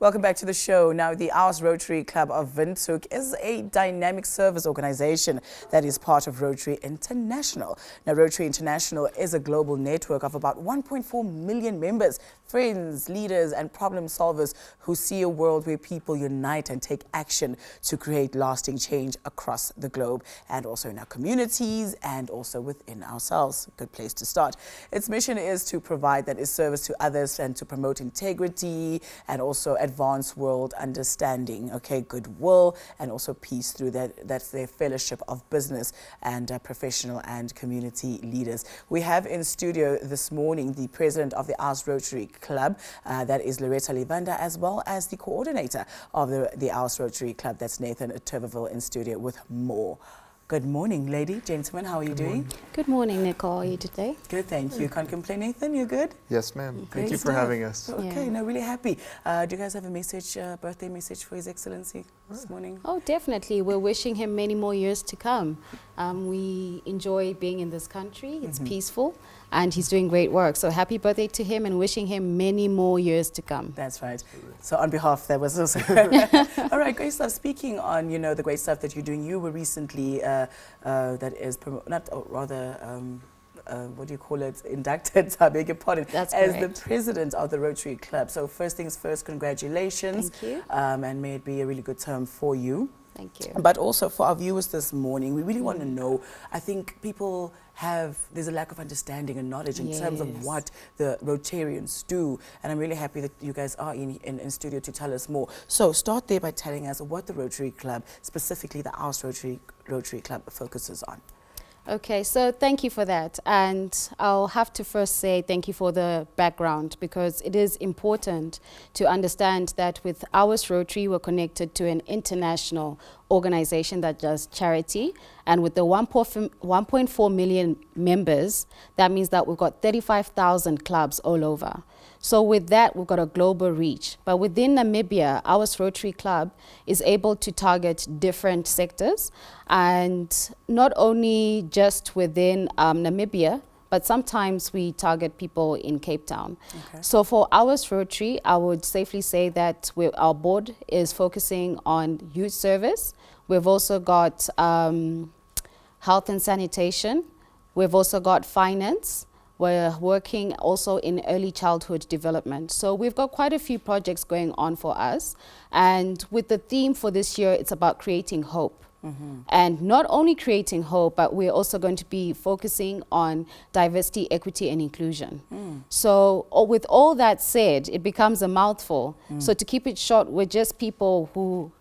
Welcome back to the show. Now, the Auas Rotary Club of Windhoek is a dynamic service organization that is part of Rotary International. Now, Rotary International is a global network of about 1.4 million members, friends, leaders, and problem solvers who see a world where people unite and take action to create lasting change across the globe and also in our communities and also within ourselves. Good place to start. Its mission is to provide that is service to others and to promote integrity and also advance world understanding, goodwill, and also peace through that. That's their fellowship of business and professional and community leaders. We have in studio this morning the president of the Auas Rotary Club, that is Loretta Livanda, as well as the coordinator of the Auas Rotary Club, that's Nathan Turberville, in studio with more. Good morning, lady, gentlemen. How are you doing? Good morning, Nicole. How are you today? Good, thank you. Can't complain, Nathan. You good? Yes, ma'am. Thank Great you for stuff. having us. Okay, no, really happy. Do you guys have a message, birthday message for His Excellency this morning? Oh, definitely. We're wishing him many more years to come. We enjoy being in this country. It's peaceful, and he's doing great work. So happy birthday to him and wishing him many more years to come. That's right. So on behalf, that was also all right. Great stuff. Speaking on, the great stuff that you're doing, you were recently what do you call it? Inducted, I beg your pardon, That's as correct. the president of the Rotary Club. So first things first, congratulations. Thank you. And may it be a really good term for you. Thank you. But also for our viewers this morning, we really want to know, I think there's a lack of understanding and knowledge in terms of what the Rotarians do. And I'm really happy that you guys are in studio to tell us more. So start there by telling us what the Rotary Club, specifically the Auas Rotary Club, focuses on. Okay, so thank you for that. And I'll have to first say thank you for the background, because it is important to understand that with Auas Rotary, we're connected to an international organization that does charity. And with the 1.4 million members, that means that we've got 35,000 clubs all over. So with that, we've got a global reach. But within Namibia, Auas Rotary Club is able to target different sectors, and not only just within Namibia, but sometimes we target people in Cape Town. Okay. So for Auas Rotary, I would safely say that our board is focusing on youth service. We've also got health and sanitation. We've also got finance. We're working also in early childhood development. So we've got quite a few projects going on for us. And with the theme for this year, it's about creating hope. And not only creating hope, but we're also going to be focusing on diversity, equity, and inclusion. So with all that said, it becomes a mouthful. So to keep it short, we're just people who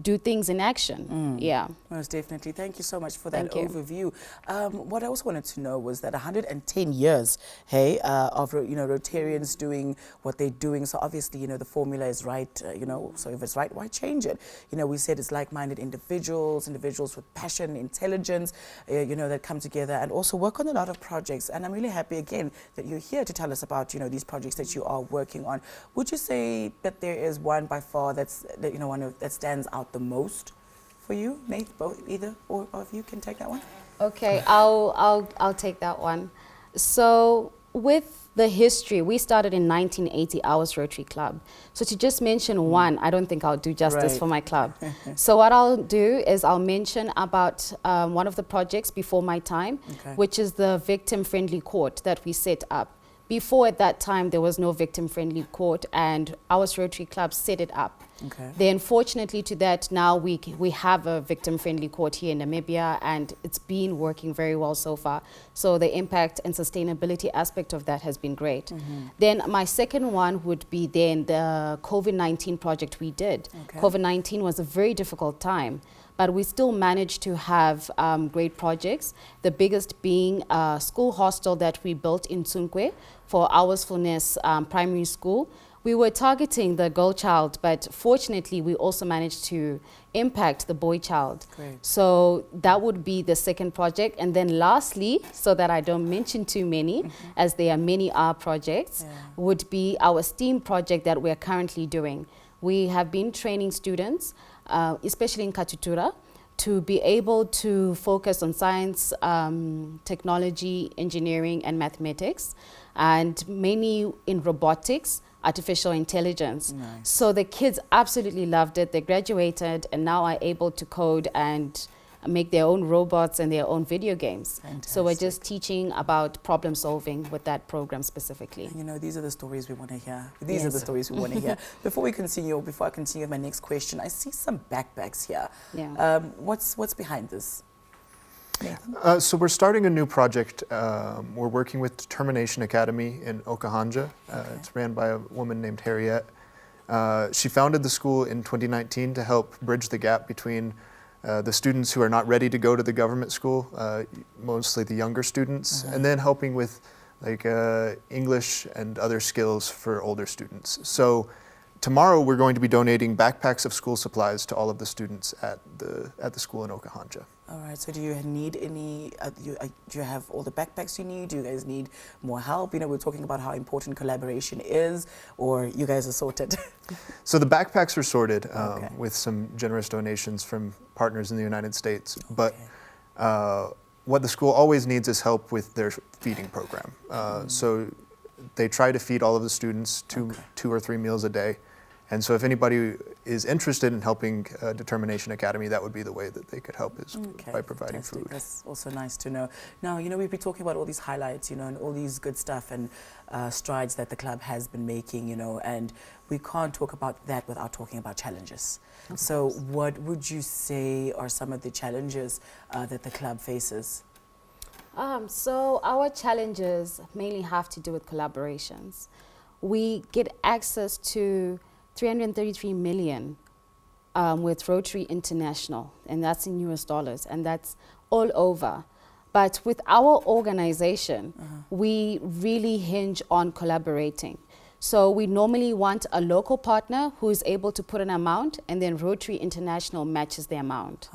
do things in action. Yeah. Most definitely. Thank you so much for that overview. What I also wanted to know was that 110 years, of Rotarians doing what they're doing. So obviously, the formula is right. So if it's right, why change it? We said it's like-minded individuals with passion, intelligence, that come together and also work on a lot of projects. And I'm really happy again that you're here to tell us about these projects that you are working on. Would you say that there is one by far that stands out the most for you? Nate, either or of you can take that one. Okay, I'll take that one. So with the history, we started in 1980, Auas Rotary Club. So to just mention one, I don't think I'll do justice for my club. So what I'll do is I'll mention about one of the projects before my time, which is the victim-friendly court that we set up. Before, at that time, there was no victim-friendly court, and Auas Rotary Club set it up. Then, fortunately to that, now we have a victim-friendly court here in Namibia, and it's been working very well so far. So the impact and sustainability aspect of that has been great. Then my second one would be then the COVID-19 project we did. COVID-19 was a very difficult time, but we still managed to have great projects. The biggest being a school hostel that we built in Tsunkwe for Auas Fullness Primary School. We were targeting the girl child, but fortunately we also managed to impact the boy child. Great. So that would be the second project. And then lastly, so that I don't mention too many, as there are many projects, would be our STEAM project that we're currently doing. We have been training students, especially in Katutura, to be able to focus on science, technology, engineering, and mathematics, and mainly in robotics, artificial intelligence. Nice. So the kids absolutely loved it. They graduated and now are able to code and make their own robots and their own video games. Fantastic. So we're just teaching about problem solving with that program specifically. You know, these are the stories we want to hear. These are Yes. the stories we want to hear. Before I continue with my next question, I see some backpacks here. Yeah. What's behind this? So we're starting a new project. We're working with Determination Academy in Okahanja. It's ran by a woman named Harriet. She founded the school in 2019 to help bridge the gap between the students who are not ready to go to the government school, mostly the younger students, and then helping with like English and other skills for older students. So tomorrow we're going to be donating backpacks of school supplies to all of the students at the school in Okahanja. All right, so do you need any, do you have all the backpacks you need? Do you guys need more help? You know, we're talking about how important collaboration is, or you guys are sorted? So the backpacks are sorted Okay. with some generous donations from partners in the United States. But Okay. what the school always needs is help with their feeding program. So they try to feed all of the students two or three meals a day. And so if anybody is interested in helping Determination Academy, that would be the way that they could help, is by providing fantastic. food. That's also nice to know. Now, you know, we've been talking about all these highlights, you know, and all these good stuff and strides that the club has been making, you know, and we can't talk about that without talking about challenges. So what would you say are some of the challenges that the club faces? So our challenges mainly have to do with collaborations. We get access to 333 million with Rotary International, and that's in US dollars, and that's all over. But with our organization, we really hinge on collaborating. So we normally want a local partner who is able to put an amount, and then Rotary International matches the amount.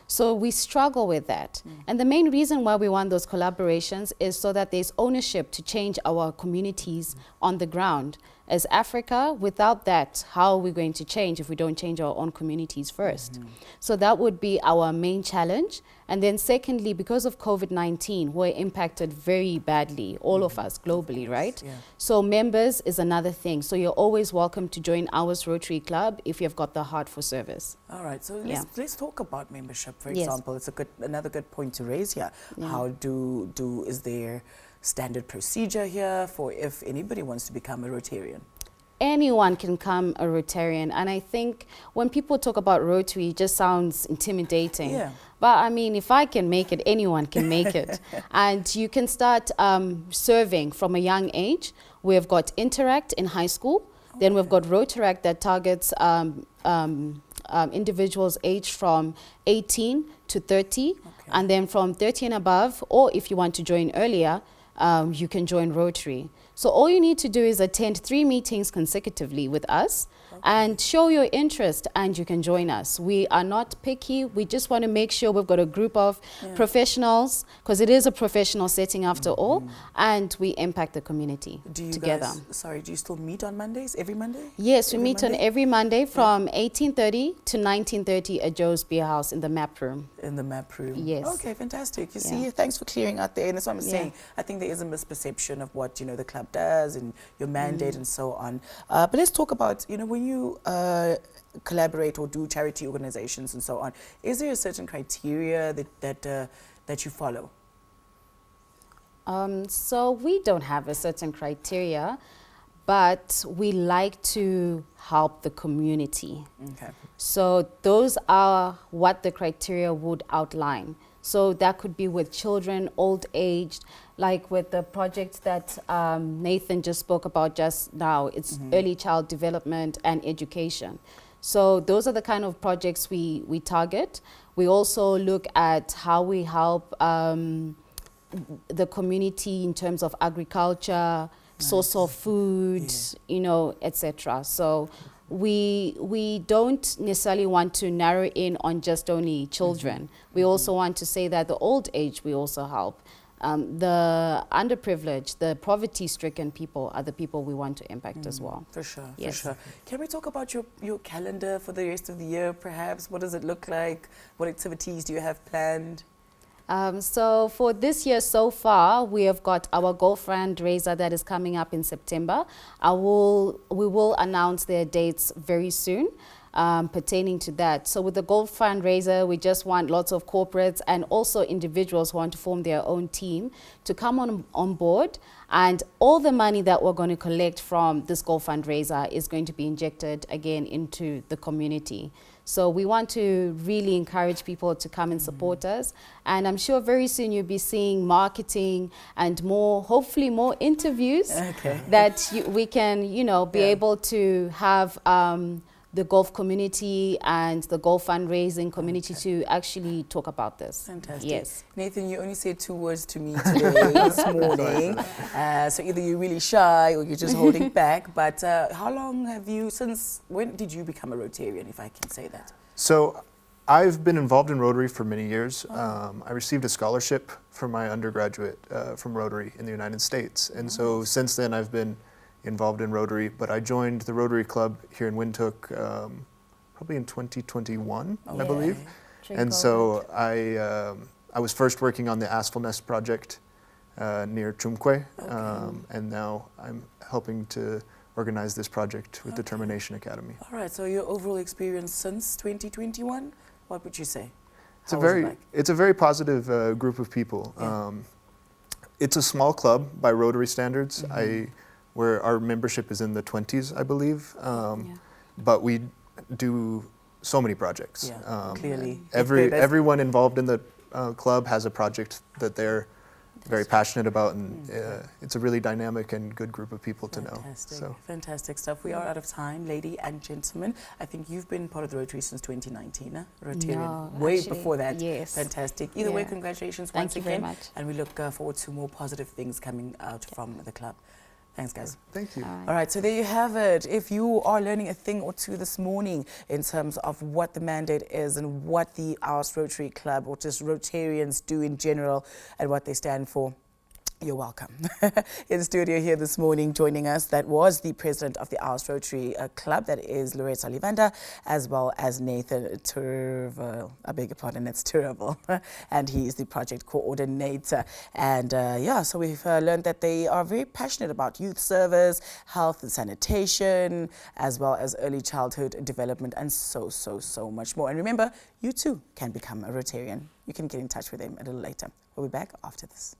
So we struggle with that. And the main reason why we want those collaborations is so that there's ownership to change our communities on the ground. As Africa, without that, how are we going to change if we don't change our own communities first? So that would be our main challenge. And then secondly, because of COVID-19, we're impacted very badly, all of us globally, right? Yeah. So members is another thing. So you're always welcome to join Auas Rotary Club if you've got the heart for service. All right, so Yeah. let's talk about membership, for Yes. example. It's another good point to raise here. Yeah. How is there standard procedure here for if anybody wants to become a Rotarian? Anyone can become a Rotarian, and I think when people talk about Rotary, it just sounds intimidating. Yeah. But I mean, if I can make it, anyone can make it. And you can start serving from a young age. We've got Interact in high school. Then we've got Rotaract that targets individuals aged from 18 to 30. And then from 30 and above, or if you want to join earlier, you can join Rotary. So all you need to do is attend 3 meetings consecutively with us and show your interest, and you can join us. We are not picky. We just want to make sure we've got a group of professionals, because it is a professional setting after all, and we impact the community Do you together. guys, do you still meet on Mondays, every Monday? Yes, we Every meet on Monday? every Monday from 18:30 to 19:30 at Joe's Beer House in the map room. In the map room. Yes. Okay, fantastic. You Yeah. see, thanks for clearing out there. And that's what I'm Yeah. saying. I think there is a misperception of what, you know, the club does and your mandate and so on. But let's talk about, you know, when you collaborate or do charity organizations and so on, is there a certain criteria that you follow? So we don't have a certain criteria, but we like to help the community. Okay. So those are what the criteria would outline. So that could be with children, old aged, like with the project that Nathan just spoke about just now. It's early child development and education. So those are the kind of projects we target. We also look at how we help the community in terms of agriculture, source of food, you know, etc. So we don't necessarily want to narrow in on just only children. We also want to say that the old age we also help. The underprivileged, the poverty-stricken people are the people we want to impact as well. For sure, Yes. for sure. Can we talk about your calendar for the rest of the year, perhaps? What does it look like? What activities do you have planned? So for this year so far, we have got our golf fundraiser that is coming up in September. We will announce their dates very soon. Pertaining to that. So with the golf fundraiser, we just want lots of corporates and also individuals who want to form their own team to come on board, and all the money that we're going to collect from this golf fundraiser is going to be injected again into the community. So we want to really encourage people to come and support us, and I'm sure very soon you'll be seeing marketing and more, hopefully more interviews that we can, be able to have the golf community and the golf fundraising community to actually talk about this. Fantastic. Yes. Nathan, you only said 2 words to me today, this morning. So either you're really shy or you're just holding back. But how long have you, when did you become a Rotarian, if I can say that? So I've been involved in Rotary for many years. I received a scholarship for my undergraduate from Rotary in the United States. And so since then I've been involved in Rotary, but I joined the Rotary Club here in Windhoek probably in 2021, I believe. And so I was first working on the Asphalt project near Chumkwe, and now I'm helping to organize this project with Determination Academy. All right, so your overall experience since 2021, what would you say? It's a very positive group of people. It's a small club by Rotary standards. Where our membership is in the 20s, I believe. But we do so many projects. Clearly. Everyone involved in the club has a project that they're very passionate about, and it's a really dynamic and good group of people to know. So. Fantastic stuff. We are out of time, ladies and gentlemen. I think you've been part of the Rotary since 2019, Rotarian. No, way actually, before that. yes. Fantastic. Either way, congratulations once again. Thank you very much. And we look forward to more positive things coming out from the club. Thanks, guys. Thank you. All right, so there you have it. If you are learning a thing or two this morning in terms of what the mandate is and what the Auas Rotary Club or just Rotarians do in general and what they stand for, you're welcome. In the studio here this morning, joining us, that was the president of the Auas Rotary Club, that is Loretta Livanda, as well as Nathan Turvel. I beg your pardon, it's Turvel. And he is the project coordinator. And so we've learned that they are very passionate about youth service, health and sanitation, as well as early childhood development, and so much more. And remember, you too can become a Rotarian. You can get in touch with them a little later. We'll be back after this.